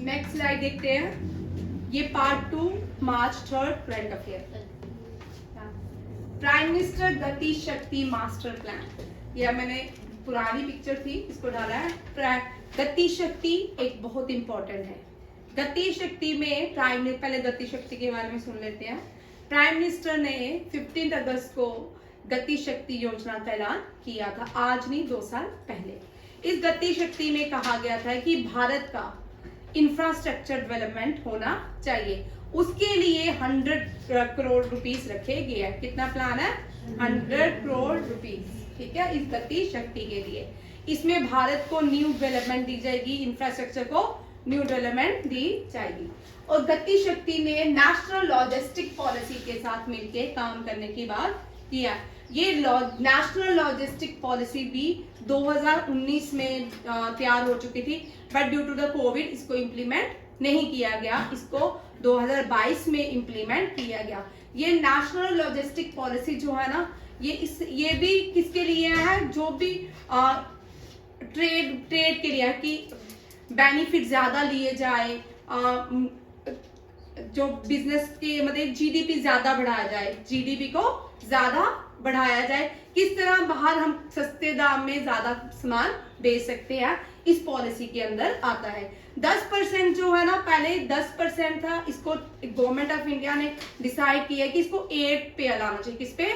Next slide देखते हैं। ये पार्ट 2 मार्च 3 करंट अफेयर। प्राइम मिनिस्टर गति शक्ति मास्टर प्लान, यह मैंने पुरानी पिक्चर थी इसको डाला है। गति शक्ति एक बहुत इंपॉर्टेंट है। गति शक्ति में पहले गति शक्ति के बारे में सुन लेते हैं। प्राइम मिनिस्टर ने 15 अगस्त को गति शक्ति योजना का ऐलान किया था, आज नहीं 2 साल पहले। इस गति शक्ति में कहा गया था कि भारत का इंफ्रास्ट्रक्चर डेवलपमेंट होना चाहिए, उसके लिए 100 करोड़ रुपीस रखे गए हैं। कितना प्लान है? 100 करोड़ रुपीस, ठीक है, इस गति शक्ति के लिए। इसमें भारत को न्यू डेवलपमेंट दी जाएगी, इंफ्रास्ट्रक्चर को न्यू डेवलपमेंट दी जाएगी। और गति शक्ति ने नेशनल लॉजिस्टिक पॉलिसी के साथ मिलकर काम करने की बात किया। ये नेशनल लॉजिस्टिक पॉलिसी भी 2019 में तैयार हो चुकी थी, but due to the Covid इसको इम्प्लीमेंट नहीं किया गया, इसको 2022 में इम्प्लीमेंट किया गया। ये नेशनल लॉजिस्टिक पॉलिसी जो है ना, ये भी किसके लिए है? जो भी ट्रेड के लिए कि बेनिफिट ज्यादा लिए जाए, जो बिजनेस के मतलब जीडीपी ज्यादा बढ़ाया जाए, जीडीपी को ज्यादा बढ़ाया जाए, किस तरह बाहर हम सस्ते दाम में ज्यादा सामान बेच सकते हैं, इस पॉलिसी के अंदर आता है। 10% जो है ना, पहले 10% था, इसको गवर्नमेंट ऑफ इंडिया ने डिसाइड किया कि इसको 8 पे लाना चाहिए। किस पे?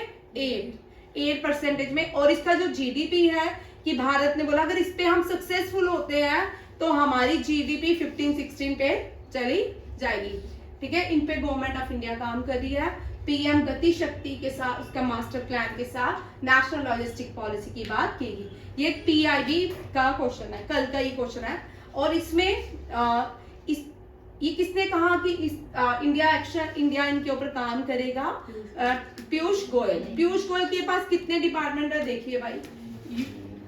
8% में। और इसका जो जीडीपी है कि भारत ने बोला अगर इस पे हम सक्सेसफुल होते हैं तो हमारी जीडीपी 15-16 पे चली जाएगी, ठीक है। इन पे गवर्नमेंट ऑफ इंडिया काम कर रही है। पीएम गति शक्ति के साथ, उसका मास्टर प्लान के साथ नेशनल लॉजिस्टिक पॉलिसी की बात की गई। ये पीआईबी का क्वेश्चन है, कल का ही क्वेश्चन है। और इसमें ये किसने कहा कि इंडिया इनके ऊपर काम करेगा? पीयूष गोयल के पास कितने डिपार्टमेंट है देखिए भाई।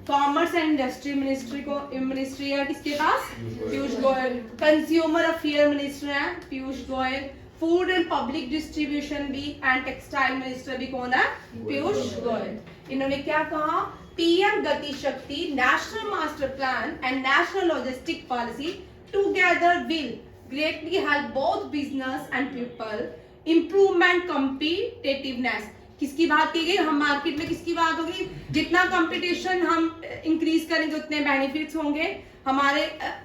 कॉमर्स एंड इंडस्ट्री मिनिस्ट्री है किसके पास? Piyush Goyal. Consumer affair minister है Piyush Goyal. Food and public distribution भी एंड टेक्सटाइल मिनिस्टर भी कौन है? पीयूष गोयल। इन्होंने क्या कहा? पीएम गति शक्ति, national master plan and national logistic policy together will greatly help both business and people improvement competitiveness. किसकी बात की गई? हम मार्केट में किसकी बात होगी? जितना कंपटीशन हम इंक्रीज करेंगे उतने बेनिफिट्स होंगे, हमारे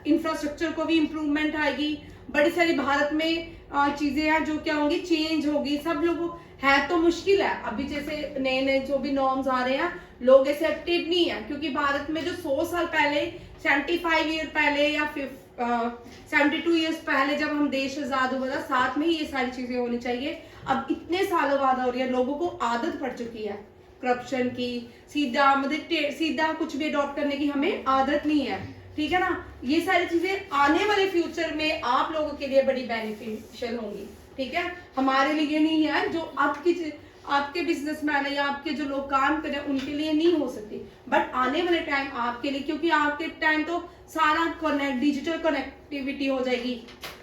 इंफ्रास्ट्रक्चर को भी इंप्रूवमेंट आएगी। बड़ी सारी भारत में चीजें हैं जो क्या होंगी? चेंज होगी। सब लोगों है तो मुश्किल है, अभी जैसे नए जो भी नॉर्म्स आ रहे हैं लोग एक्सेप्टेड नहीं है, क्योंकि भारत में जो 100 साल पहले, 75 ईयर पहले या 72 ईयर्स पहले जब हम देश आजाद हुआ था, साथ में ही ये सारी चीजें होनी चाहिए। अब इतने सालों बाद हो रही है, लोगों को आदत पड़ चुकी है करप्शन की, सीधा कुछ भी अडॉप्ट करने की हमें आदत नहीं है, ठीक है ना। ये सारी चीजें आने वाले फ्यूचर में आप लोगों के लिए बड़ी बेनिफिशियल होंगी, ठीक है। हमारे लिए नहीं है, जो आपके बिजनेसमैन है या आपके जो लोग काम कर रहे हैं उनके लिए नहीं हो सकती, बट आने वाले टाइम आपके लिए, क्योंकि आपके टाइम तो सारा डिजिटल कनेक्टिविटी हो जाएगी,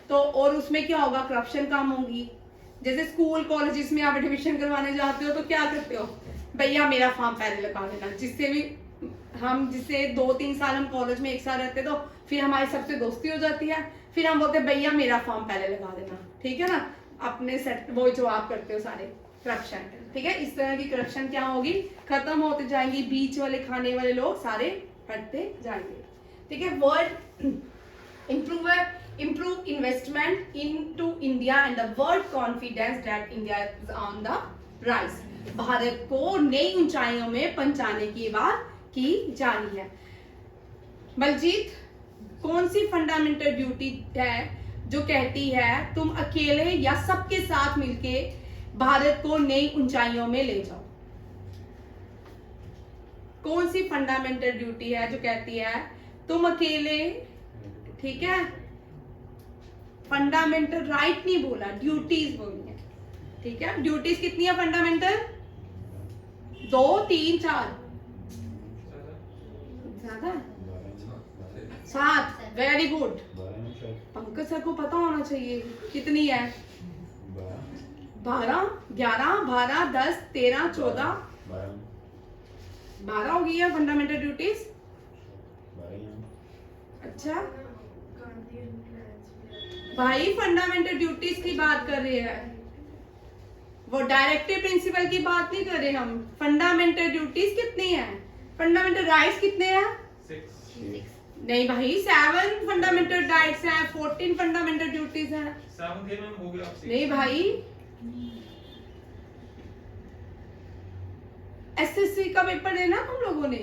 तो और उसमें क्या होगा? करप्शन कम होगी। जैसे स्कूल कॉलेजेस में आप एडमिशन करवाने जाते हो तो क्या करते हो? भैया मेरा फॉर्म पहले लगा देना। जिससे 2-3 साल हम कॉलेज में एक साथ रहते तो फिर हमारी सबसे दोस्ती हो जाती है, फिर हम बोलते भैया मेरा फॉर्म पहले लगा देना, ठीक है ना। अपने सेट वो जो आप करते हो सारे करप्शन, ठीक है। इस तरह की करप्शन क्या होगी? खत्म होते जाएंगी। बीच वाले खाने वाले लोग सारे हटते जाएंगे, ठीक है। World improve investment into India and the world confidence that India is on the rise। Bharat को नई ऊंचाइयों में पहुंचाने की बात की जा रही है। बलजीत, कौन सी फंडामेंटल ड्यूटी है जो कहती है तुम अकेले या सबके साथ मिलके भारत को नई ऊंचाइयों में ले जाओ? कौन सी फंडामेंटल ड्यूटी है जो कहती है तुम अकेले, ठीक है, फंडामेंटल राइट नहीं बोला, ड्यूटीज बोली है, ठीक है। ड्यूटीज कितनी है फंडामेंटल? 2, 3, 4 ज्यादा 7। वेरी गुड, पंकज सर को पता होना चाहिए कितनी है। 12, 11, 12, 10, 13, 14, 12 हो गई है फंडामेंटल ड्यूटीज। अच्छा, भाई फंडामेंटल ड्यूटीज की बात कर रहे हैं, वो डायरेक्टिव प्रिंसिपल की बात नहीं कर रहे हम। फंडामेंटल ड्यूटीज कितनी है, फंडामेंटल राइट्स कितने हैं? 6 नहीं भाई 7 फंडामेंटल राइट्स हैं, 14 फंडामेंटल ड्यूटीज हैं। 7 थे मैम, हो गया 6। नहीं भाई, एसएससी का पेपर देना हम लोगों ने,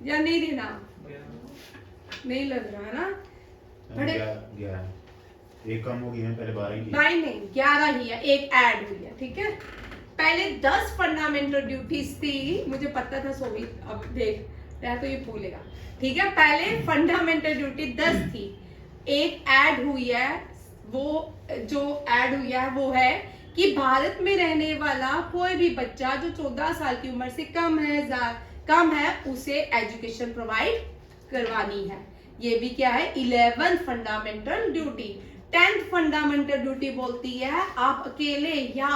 या नहीं देना? नहीं लग रहा है ना। बड़े 11 एक कम हो गई है, पहले 12 ही थी। भाई नहीं 11 ही है, एक ऐड हुई है, ठीक है। पहले 10 फंडामेंटल ड्यूटीज थी, मुझे पता था सोवी, अब देख रहा तो ये भूलेगा, ठीक है। पहले फंडामेंटल ड्यूटी 10 थी, एक ऐड हुई है। वो जो ऐड हुई है वो है कि भारत में रहने वाला कोई भी बच्चा जो 14 साल की उम्र से कम है उसे एजुकेशन प्रोवाइड करवानी है। ये भी क्या है, 11 fundamental duty. 10th fundamental duty बोलती है आप अकेले या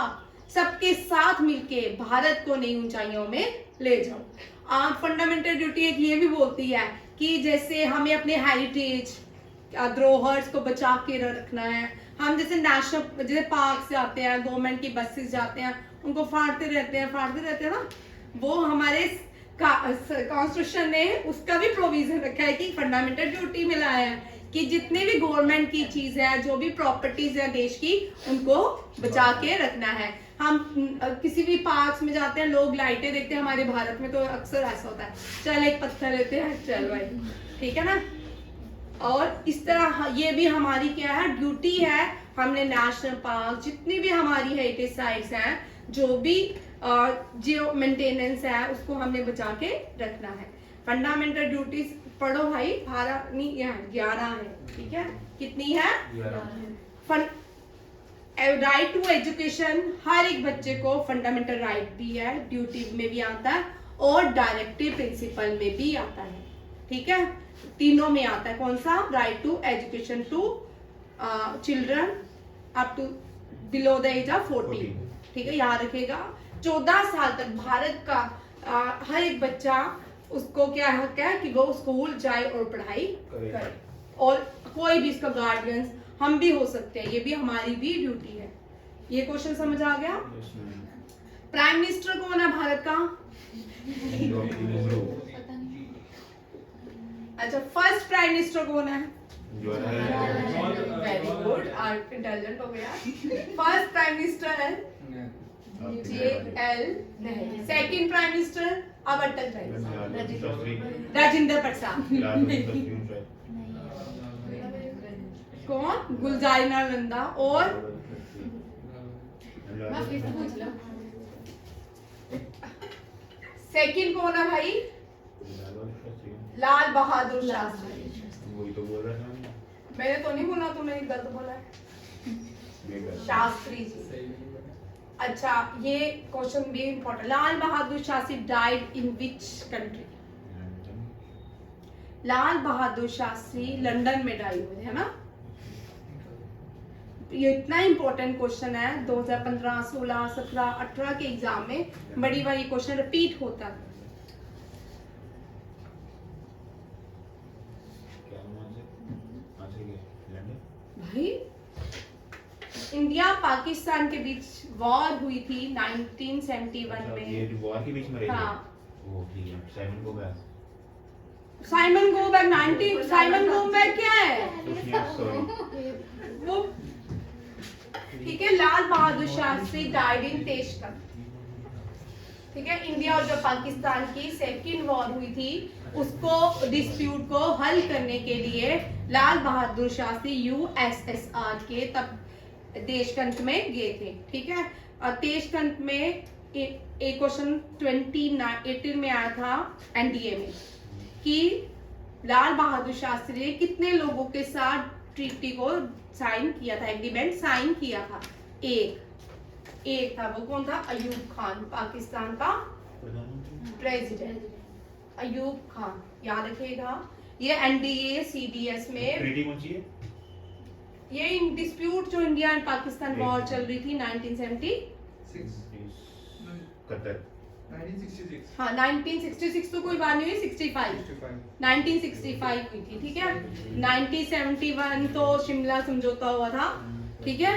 सबके साथ मिलके भारत को नई ऊंचाइयों में ले जाओ। आप फंडामेंटल ड्यूटी एक ये भी बोलती है कि जैसे हमें अपने हेरिटेज धरोहर को बचा के रखना है। हम जैसे नेशनल जैसे पार्क से आते हैं, गवर्नमेंट की बसेस जाते हैं, उनको फाड़ते रहते हैं ना, वो हमारे कॉन्स्टिट्यूशन ने उसका भी प्रोविजन रखा है कि फंडामेंटल ड्यूटी मिला है कि जितने भी गवर्नमेंट की चीज है, जो भी प्रॉपर्टीज है देश की, उनको बचा के रखना है। हम किसी भी पार्क में जाते हैं, लोग लाइटें देखते हैं, हमारे भारत में तो अक्सर ऐसा होता है, चल एक पत्थर लेते हैं, चल भाई, ठीक है ना। और इस तरह ये भी हमारी क्या है, ड्यूटी है। हमने नेशनल पार्क, जितनी भी हमारी हेरिटेज साइट्स हैं, जो भी जो मेंटेनेंस है, उसको हमने बचा के रखना है। फंडामेंटल ड्यूटीज पढ़ो भाई, 12 नहीं, यहाँ 11 है, ठीक है। कितनी है? राइट टू एजुकेशन, हर एक बच्चे को फंडामेंटल राइट भी है, ड्यूटी में भी आता है और डायरेक्टिव प्रिंसिपल में भी आता है, ठीक है। तीनों में आता है। कौन सा? Right to education to children up to below the age of 14, ठीक है, याद रखिएगा। 14 साल तक भारत का हर एक बच्चा, उसको क्या हक है कि वो स्कूल जाए और पढ़ाई करे। और कोई भी इसका गार्डियंस हम भी हो सकते हैं, ये भी हमारी भी ड्यूटी है। ये क्वेश्चन समझ आ गया? प्राइम मिनिस्टर कौन है भारत का? अच्छा, फर्स्ट प्राइम मिनिस्टर कौन है? वेरी गुड, आप इंटेलिजेंट हो गया। फर्स्ट प्राइम मिनिस्टर है JL Nehru. Second prime minister अब अटल बिहारी, राजेंद्र प्रसाद। कौन? गुलजारीलाल नंदा। और सेकंड कौन है भाई? लाल बहादुर शास्त्री। वही तो बोल रहा था मैंने तो नहीं बोला, तुमने गलत बोला है। शास्त्री जी। अच्छा, ये क्वेश्चन भी important. Lal Bahadur Shastri died in which country? Lal Bahadur Shastri London में डाई हुए, है ना। ये इतना इम्पोर्टेंट क्वेश्चन है, 2015, 16, 17, 18 के एग्जाम में बड़ी बार ये क्वेश्चन रिपीट होता है। भाई इंडिया पाकिस्तान के बीच वॉर हुई थी 1971 में। ये वॉर के बीच में रही है। हाँ, वो ठीक है। साइमन गोबैक क्या है? वो ठीक है। लाल Bahadur Shastri died in Tashkent, ठीक है। इंडिया और जो पाकिस्तान की सेकेंड वॉर हुई थी, उसको डिस्प्यूट को हल करने के लिए लाल बहादुर शास्त्री USSR के तब ताशकंद में गए थे, ठीक है। और ताशकंद में एक क्वेश्चन 2018 में आया था NDA में कि लाल बहादुर शास्त्री ने कितने लोगों के साथ ट्रीटी को साइन किया था, एग्रीमेंट साइन किया था। एक था, वो कौन था? अयूब खान, पाकिस्तान का प्रेसिडेंट अयूब खान, याद रखिएगा। ये NDA CDS में ट्रीटी कौन सी है? ये डिस्प्यूट जो इंडिया एंड पाकिस्तान वॉर चल रही थी 1976। कतर। 1966 हाँ 1966 तो कोई बात नहीं हुई, 65 65 1965 हुई थी, ठीक है। 1971 तो शिमला समझौता हुआ था, ठीक है।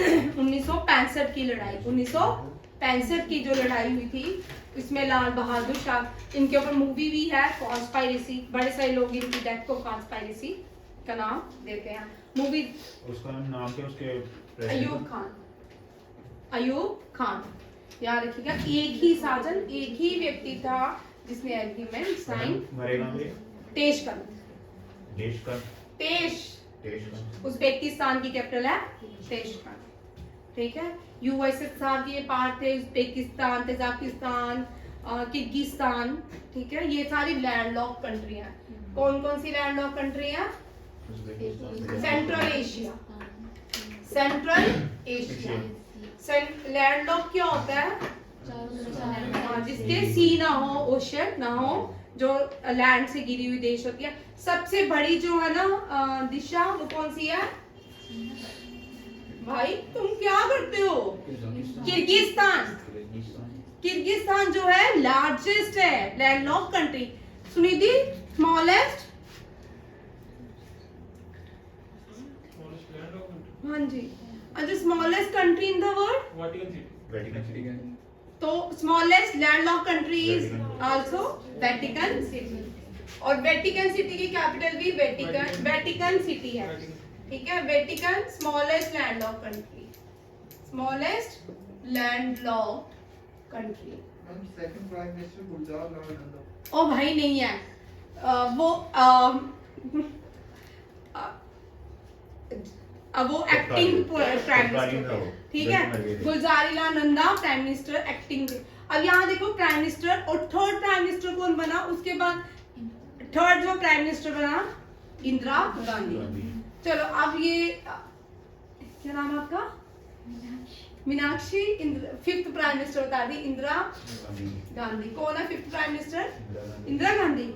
1965 की लड़ाई, 1965 की जो लड़ाई हुई थी, इसमें लाल बहादुर शास्त्री, इनके ऊपर मूवी भी है कॉन्स्पायरेसी, बड़े सारे लोग इनकी डेथ को कॉन्स्पायरेसी का नाम देते हैं। मूवी उसका नाम क्या उसके अयूब खान, अयूब खान, याद रखिएगा। एक ही साजन, एक ही व्यक्ति था जिसने एग्रीमेंट साइन, मरेगा भी तेशकंद, देश का तेश देश का उज्बेकिस्तान की कैपिटल है तेशकंद, ठीक है। यूएसएसआर के पार्ट थे, उज्बेकिस्तान, तजाकिस्तान, किर्गिस्तान, ठीक है। ये सारी लैंडलॉक कंट्री हैं। कौन कौन सी लैंडलॉक कंट्री हैं? Central Asia, Central Asia. Landlock क्या होता है? जिसके सी ना हो, ओशन ना हो, जो लैंड से घिरी हुई देश होती है। सबसे बड़ी जो है ना दिशा, वो कौन सी है? भाई तुम क्या करते हो? किर्गिस्तान, किर्गिस्तान जो है लार्जेस्ट है लैंडलॉक कंट्री। सुनिधि, स्मॉलेस्ट? हाँ जी, अच्छा smallest country in the world? Vatican city तो smallest landlocked country is also Vatican city, और वेटिकन सिटी की कैपिटल भी वेटिकन, वेटिकन सिटी है, ठीक है। Vatican smallest landlocked country, smallest landlocked country. Second prime minister Gulzar Lal Nanda. ओ भाई नहीं है, वो एक्टिंग प्राइम मिनिस्टर, ठीक है। Gulzarilal Nanda prime minister acting. अब यहाँ देखो प्राइम मिनिस्टर और थर्ड प्राइम मिनिस्टर कौन बना उसके बाद? थर्ड जो प्राइम मिनिस्टर बना इंदिरा गांधी। चलो अब ये क्या नाम है आपका? मीनाक्षी। फिफ्थ प्राइम मिनिस्टर बता दी इंदिरा गांधी। कौन है fifth prime minister? Indira Gandhi.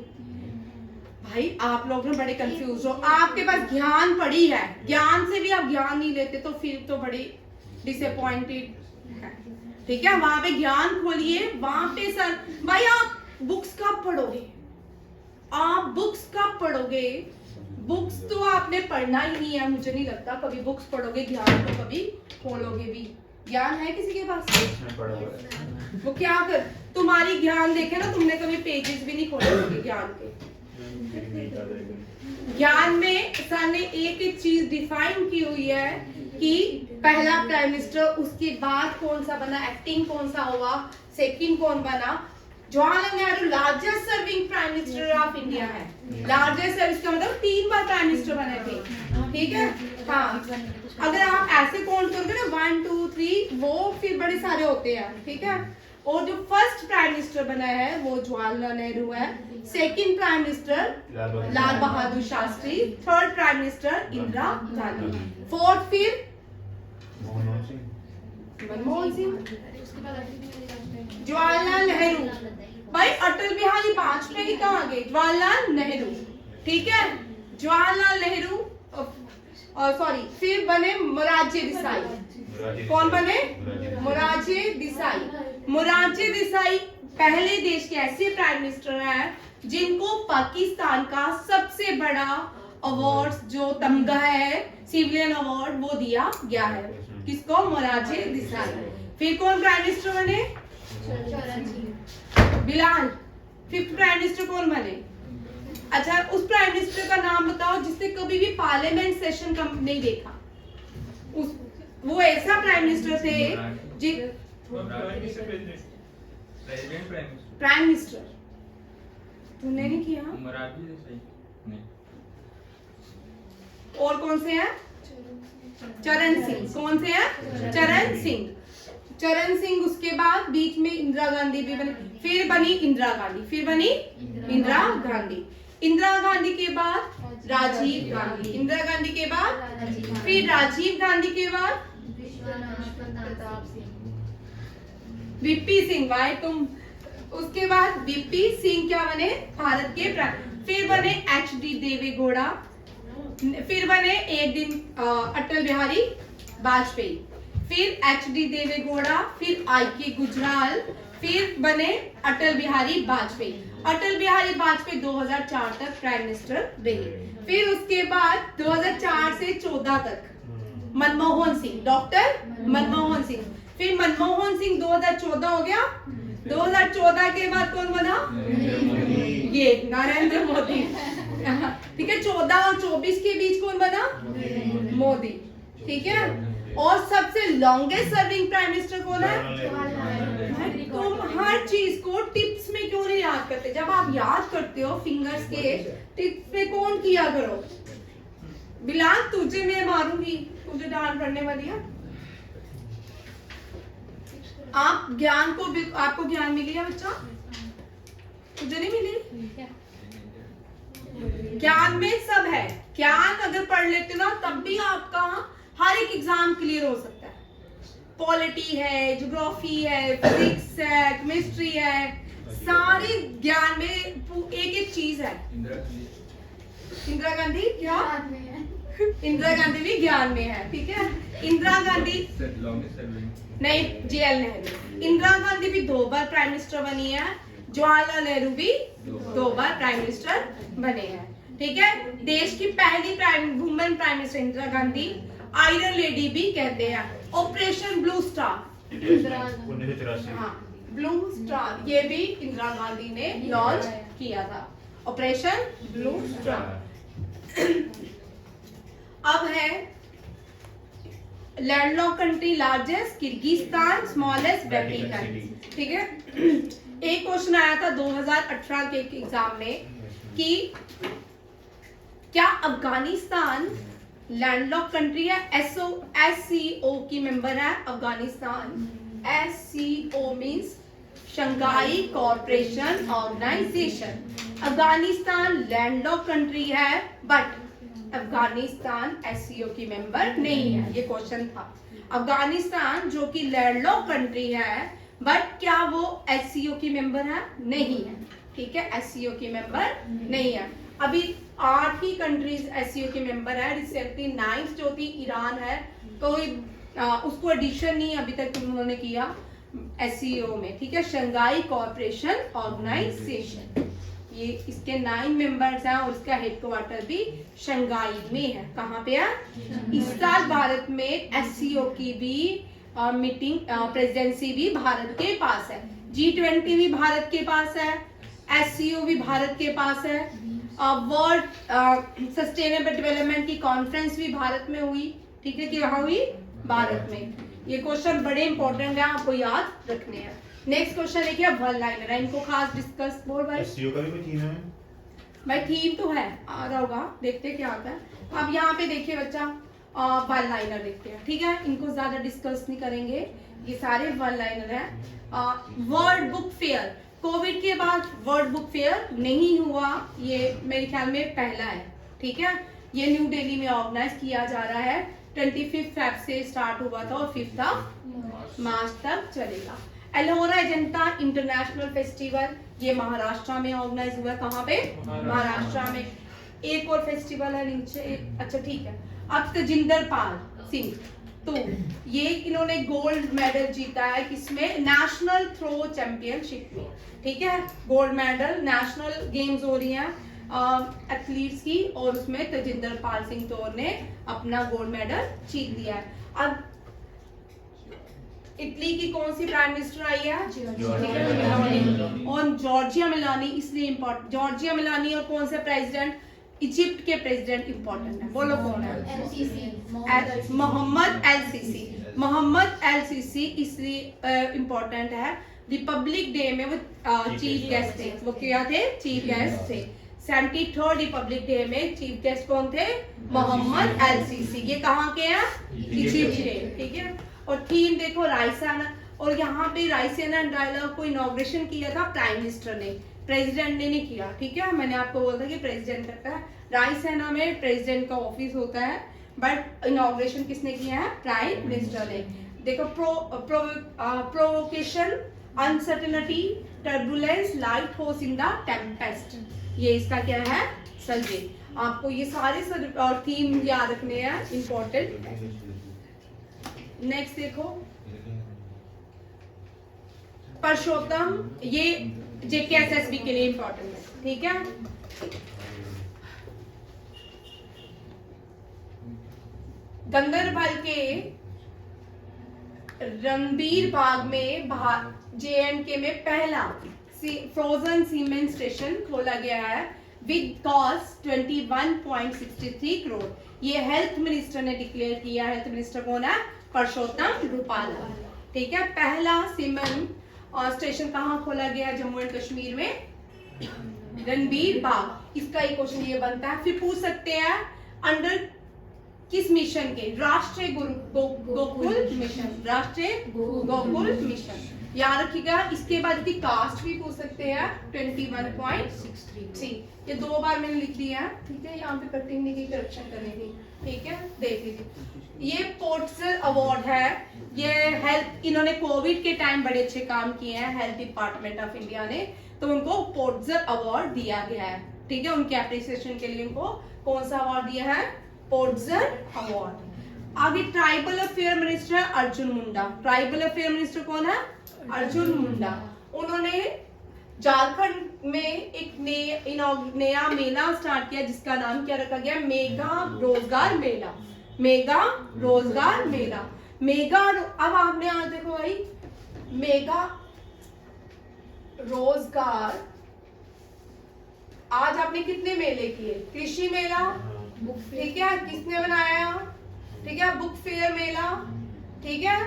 भाई आप लोग ना बड़े कंफ्यूज हो, आपके पास ज्ञान पड़ी है, ज्ञान से भी आप ज्ञान नहीं लेते तो फिर तो बड़ी डिसअपॉइंटेड है, ठीक है। वहां पे ज्ञान खोलिए, वहां पे सर भाई आप बुक्स कब पढ़ोगे? आप बुक्स कब पढ़ोगे? बुक्स तो आपने पढ़ना ही नहीं है, मुझे नहीं लगता कभी बुक्स पढ़ोगे, ज्ञान तो कभी खोलोगे भी। ज्ञान है किसी के पास? वो क्या कर, तुम्हारी ज्ञान देखे ना, तुमने कभी पेजेस भी नहीं खोले होंगे ज्ञान के। ज्ञान में सर ने एक एक चीज डिफाइन की हुई है कि पहला प्राइम मिनिस्टर, उसके बाद कौन सा बना, एक्टिंग कौन सा हुआ, सेकंड कौन बना। Jawaharlal Nehru largest serving prime minister of India है। लार्जेस्ट सर्विस का मतलब 3 बार प्राइम मिनिस्टर बने थे, ठीक है। हाँ, अगर आप ऐसे काउंट करोगे ना 1 2 3, वो फिर बड़े सारे होते हैं, ठीक है। और जो फर्स्ट प्राइम मिनिस्टर बना है वो जवाहरलाल नेहरू है, second prime minister Lal Bahadur Shastri, third prime minister Indira Gandhi, fourth फिर मनमोहन सिंह, जवाहरलाल नेहरू। भाई अटल बिहारी वाजपेयी कहाँ गए? जवाहरलाल नेहरू, ठीक है। जवाहरलाल नेहरू सॉरी, फिर बने मोरारजी देसाई। कौन बने? मोरारजी देसाई। मोरारजी देसाई पहले देश के ऐसे प्राइम मिनिस्टर हैं जिनको पाकिस्तान का सबसे बड़ा अवार्ड जो तमगा है, सिविलियन अवार्ड, वो दिया गया है। किसको? मोरारजी देसाई। फिर कौन प्राइम मिनिस्टर बने? बिलाल। फिफ्थ प्राइम मिनिस्टर कौन बने? अच्छा, उस प्राइम मिनिस्टर का नाम बताओ जिसने कभी भी पार्लियामेंट सेशन का नहीं देखा। वो ऐसा प्राइम मिनिस्टर थे प्राइम मिनिस्टर तुमने नहीं किया? और कौन से हैं? चरण सिंह। कौन से हैं? चरण सिंह। चरण सिंह, उसके बाद बीच में इंदिरा गांधी भी बनी, फिर बनी इंदिरा गांधी, फिर बनी इंदिरा गांधी। इंदिरा गांधी के बाद राजीव गांधी, इंदिरा गांधी के बाद फिर राजीव गांधी के बाद वीपी सिंह। भाई तुम, उसके बाद वीपी सिंह क्या बने? भारत के फिर बने एचडी देवेगौड़ा, फिर बने एक दिन अटल बिहारी वाजपेयी, फिर एचडी देवेगौड़ा, फिर आईके गुजराल, फिर बने अटल बिहारी वाजपेयी। अटल बिहारी वाजपेयी 2004 तक प्राइम मिनिस्टर रहे। फिर उसके बाद 2004 से 14 तक मनमोहन सिंह, डॉक्टर मनमोहन सिंह। फिर मनमोहन सिंह 2014 हो गया। 2014 के बाद कौन बना? ये नरेंद्र मोदी। ठीक है, 14 और 24 के बीच कौन बना? मोदी। ठीक है, और सबसे लॉन्गेस्ट सर्विंग प्राइम मिनिस्टर कौन है? तुम हर चीज को टिप्स में क्यों नहीं याद करते? जब आप याद करते हो फिंगर्स के टिप्स में कौन किया करो। बिलाल तुझे मैं मारूंगी, तुझे डांट पड़ने वाली है। आप ज्ञान को, आपको ज्ञान मिल गया बच्चा? तुझे नहीं मिली? ज्ञान में सब है। ज्ञान अगर पढ़ लेते हो ना तब भी आपका हर एक एग्जाम क्लियर हो सकता है। पॉलिटी है, ज्योग्राफी है, फिजिक्स है, केमिस्ट्री है, सारे ज्ञान में एक एक चीज है। इंदिरा गांधी क्या? इंदिरा गांधी भी ज्ञान में है। ठीक है, इंदिरा गांधी नहीं, JL नेहरू। इंदिरा गांधी भी 2 बार प्राइम मिनिस्टर बनी है। जवाहरलाल नेहरू भी 2 बार प्राइम मिनिस्टर बने हैं। ठीक है, देश की पहली women prime minister Indira Gandhi. Iron lady भी कहते हैं। Operation Blue star, 1983। हाँ ब्लू स्टार, ये भी इंदिरा गांधी ने लॉन्च किया था। Operation Blue Star. अब है landlock country largest, Kyrgyzstan smallest, Vatican. ठीक है, एक क्वेश्चन आया था 2018 के एग्जाम में कि क्या अफगानिस्तान लैंडलॉक कंट्री है? SCO की मेंबर है Afghanistan. SCO means Shanghai Cooperation Organisation. Afghanistan landlock country है बट अफगानिस्तान SCO की मेंबर नहीं है। ये क्वेश्चन था। अफगानिस्तान जो कि लैंडलॉक कंट्री है बट क्या वो SCO की मेंबर है? नहीं है। ठीक है, SCO की मेंबर नहीं है। अभी 8 ही कंट्रीज SCO की मेंबर है। रिसेंटली 9th जो थी ईरान है, कोई उसको एडिशन नहीं अभी तक उन्होंने किया SCO में। ठीक है, शंघाई कोऑपरेशन ऑर्गेनाइजेशन, ये इसके 9 मेंबर्स हैं और इसका हेडक्वार्टर भी शंघाई में है। कहाँ पे है? इस साल भारत में SCO की भी मीटिंग, प्रेसिडेंसी भी भारत के पास है। G20 भी भारत के पास है, SCO भी भारत के पास है। वर्ल्ड सस्टेनेबल डेवलपमेंट की कॉन्फ्रेंस भी भारत में हुई। ठीक है, कि वहां हुई भारत में। ये क्वेश्चन बड़े इंपॉर्टेंट है, आपको याद रखने हैं। नेक्स्ट क्वेश्चन है क्या? वन लाइनर है, इनको खास डिस्कस। बोल भाई। SCO का भी कोई थीम है? भाई थीम तो है, आ रहा होगा, देखते क्या आता है। अब यहाँ पे देखिए बच्चा, वन लाइनर देखते हैं। ठीक है, इनको ज्यादा डिस्कस नहीं करेंगे, ये सारे वन लाइनर है। वर्ल्ड बुक फेयर, कोविड के बाद वर्ल्ड बुक फेयर नहीं हुआ, ये मेरे ख्याल में पहला है। ठीक है, ये न्यू दिल्ली में ऑर्गेनाइज किया जा रहा है। 25 फेब से स्टार्ट हुआ था और 5 मार्च तक चलेगा। एलोरा जनता इंटरनेशनल फेस्टिवल, ये महाराष्ट्र में ऑर्गेनाइज हुआ है। कहाँ पे? महाराष्ट्र में। एक और फेस्टिवल है नीचे, अच्छा ठीक है। अब तेजिंदर पाल सिंह, तो ये इन्होंने गोल्ड मेडल जीता है किसमें? नेशनल थ्रो चैंपियनशिप में। ठीक है, गोल्ड मेडल, नेशनल गेम्स हो रही हैं एथलीट्स की, और उसमें तेजिंदर पाल सिंह तोर ने अपना गोल्ड मेडल जीत लिया है। अब इटली की कौन सी प्राइम मिनिस्टर आई है? और जॉर्जिया मेलोनी, इसलिए इम्पोर्टेंट। जॉर्जिया मेलोनी और कौन से प्रेसिडेंट? इजिप्ट के प्रेसिडेंट इंपॉर्टेंट है, बोलो कौन है? मोहम्मद एल सीसी इसलिए इंपॉर्टेंट है। रिपब्लिक डे में वो चीफ गेस्ट थे। वो क्या थे? चीफ गेस्ट थे। 73rd रिपब्लिक डे में चीफ गेस्ट कौन थे? Mohamed El Sisi. ये कहाँ के हैं? इजिप्ट के। ठीक है, और थीम देखो रायसेना, और यहाँ पे रायसेना डायलॉग को इनॉग्रेशन किया था प्राइम मिनिस्टर ने, प्रेसिडेंट ने नहीं किया। ठीक है, मैंने आपको बोला था कि प्रेसिडेंट करता है। रायसेना में प्रेसिडेंट का ऑफिस होता है, बट इनॉग्रेशन किसने किया है? प्राइम मिनिस्टर ने। देखो, provocation, uncertainty, turbulence, light horse in the tempest, ये इसका क्या है? सब्जेक्ट। आपको ये सारे और थीम याद रखने हैं, इंपॉर्टेंट। नेक्स्ट देखो, परशोत्तम, ये JKSSB के लिए इंपॉर्टेंट है, ठीक है। गंदरबल के रणबीर बाग में JNK में पहला फ्रोजन सीमेंट स्टेशन खोला गया है विद कॉस्ट 21.63 करोड़। ये हेल्थ मिनिस्टर ने डिक्लेयर किया। हेल्थ मिनिस्टर कौन है? परशोत्तम रुपाला, ठीक है। पहला सीमेंट स्टेशन कहाँ खोला गया? जम्मू एंड कश्मीर में, रणबीर बाग। इसका एक क्वेश्चन ये बनता है। फिर पूछ सकते हैं अंडर किस मिशन के? राष्ट्रीय गोकुल मिशन, राष्ट्रीय गोकुल मिशन, याद रखिएगा। इसके बाद की कास्ट भी पूछ सकते हैं 21.63। ये 2 बार मैंने लिख दिया है, ठीक है। यहाँ पे कटिंग की करेक्शन करनी थी, ठीक है। देख लीजिए, ये पोर्टसर अवार्ड है। ये हेल्थ, इन्होंने कोविड के टाइम बड़े अच्छे काम किए हैं हेल्थ डिपार्टमेंट ऑफ इंडिया ने, तो उनको पोर्टसर अवार्ड दिया गया है, ठीक है। उनके एप्रिसिएशन के लिए उनको कौन सा अवार्ड दिया है? पोर्टसर अवार्ड। आगे tribal affair minister Arjun Munda. Tribal affair minister कौन है? अर्जुन मुंडा। उन्होंने झारखंड में एक नया मेला स्टार्ट किया जिसका नाम क्या रखा गया? मेगा रोजगार मेला। मेगा रोजगार मेला। अब आपने आज देखो भाई, मेगा रोजगार, आज आपने कितने मेले किए? कृषि मेला, ठीक है, किसने बनाया? ठीक है, बुक फेयर मेला, ठीक है।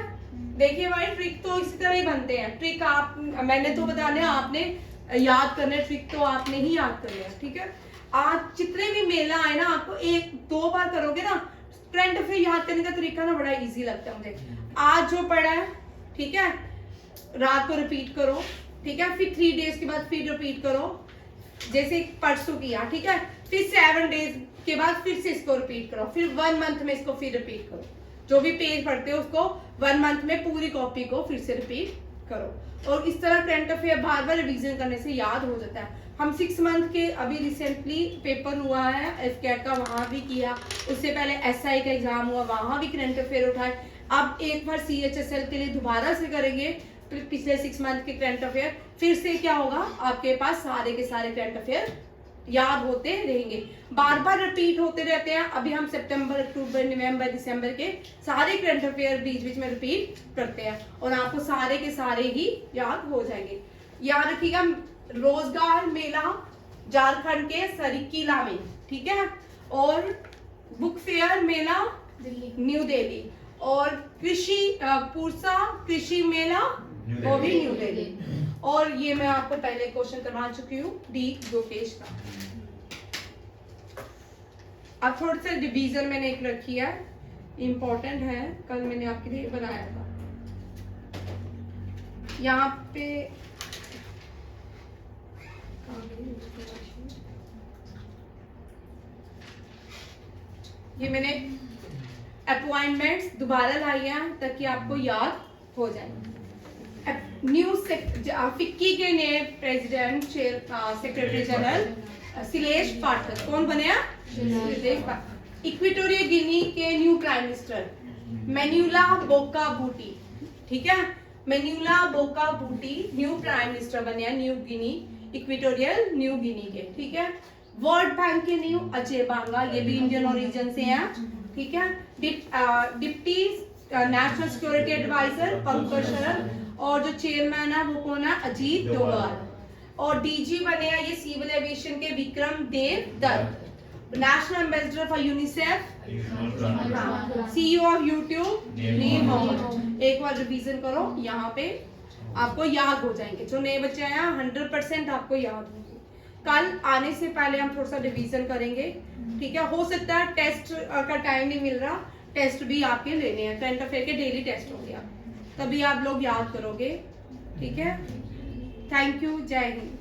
देखिए भाई, ट्रिक तो इसी तरह ही बनते हैं। ट्रिक आप, मैंने तो बताने, आपने याद करने, ट्रिक तो आपने ही याद करने हैं, ठीक है। आज जितने भी मेला आए ना, आपको 1-2 बार करोगे ना, करंट अफेयर याद करने का तरीका ना बड़ा इजी लगता है मुझे। आज जो पढ़ा है, ठीक है, रात को रिपीट करो, ठीक है। फिर 3 डेज के बाद फिर रिपीट करो, जैसे परसों किया, ठीक है। फिर 7 डेज के बाद फिर से इसको रिपीट करो, फिर 1 मंथ में इसको फिर रिपीट करो। जो भी पेज पढ़ते हो उसको 1 मंथ में पूरी कॉपी को फिर से रिपीट करो। और इस तरह करंट अफेयर बार बार रिवीजन करने से याद हो जाता है। हम 6 मंथ के अभी रिसेंटली पेपर हुआ है FCAT का, वहां भी किया। उससे पहले SI का एग्जाम हुआ, वहां भी करंट अफेयर उठाए। अब एक बार CHSL के लिए दोबारा से करेंगे पिछले 6 मंथ के करंट अफेयर। फिर से क्या होगा, आपके पास सारे के सारे करंट अफेयर याद होते रहेंगे, बार बार रिपीट होते रहते हैं। अभी हम सितंबर, अक्टूबर, नवंबर, दिसंबर के सारे करंट अफेयर बीच बीच में रिपीट करते हैं और आपको सारे के सारे ही याद हो जाएंगे। याद रखिएगा, रोजगार मेला झारखंड के सरिकिला में, ठीक है। और बुक फेयर मेला न्यू दिल्ली, और कृषि पूर्सा कृषि मेला वो भी न्यू दिल्ली। और ये मैं आपको पहले क्वेश्चन करवा चुकी हूँ डी योगेश का। अब थोड़ा सा डिवीजन मैंने एक रखी है, इंपॉर्टेंट है, कल मैंने आपके लिए बनाया था। यहाँ पे ये मैंने अपॉइंटमेंट्स दोबारा लाई है ताकि आपको याद हो जाए। न्यू फिक्की के नए प्रेसिडेंट सेक्रेटरी जनरल शिलेश पाठक कौन बने? इक्वेटोरियल गिनी के न्यू प्राइम मिनिस्टर मैन्युला बोका बूटी, ठीक है। Manuela Roka Botey new prime minister बने new Guinea, equatorial new Guinea के, ठीक है। वर्ल्ड बैंक के न्यू अजय बांगा, ये भी इंडियन ओरिजिन से हैं, ठीक है। Deputy national security adviser Pankaj Saran, और जो चेयरमैन है वो कौन है? अजीत डोभाल। और DG बने हैं ये सिविल एविएशन के Vikram Dev Dutt. National ambassador for UNICEF CEO of YouTube Neel Mohammad. एक बार रिवीजन करो, यहाँ पे आपको याद हो जाएंगे। जो नए बच्चे आए हैं 100% आपको याद होंगे। कल आने से पहले हम थोड़ा सा रिवीजन करेंगे, ठीक है। हो सकता है टेस्ट का टाइम नहीं मिल रहा, टेस्ट भी आपके लेने हैं, करंट अफेयर के डेली टेस्ट होंगे, तभी आप लोग याद करोगे, ठीक है। थैंक यू, जय हिंद।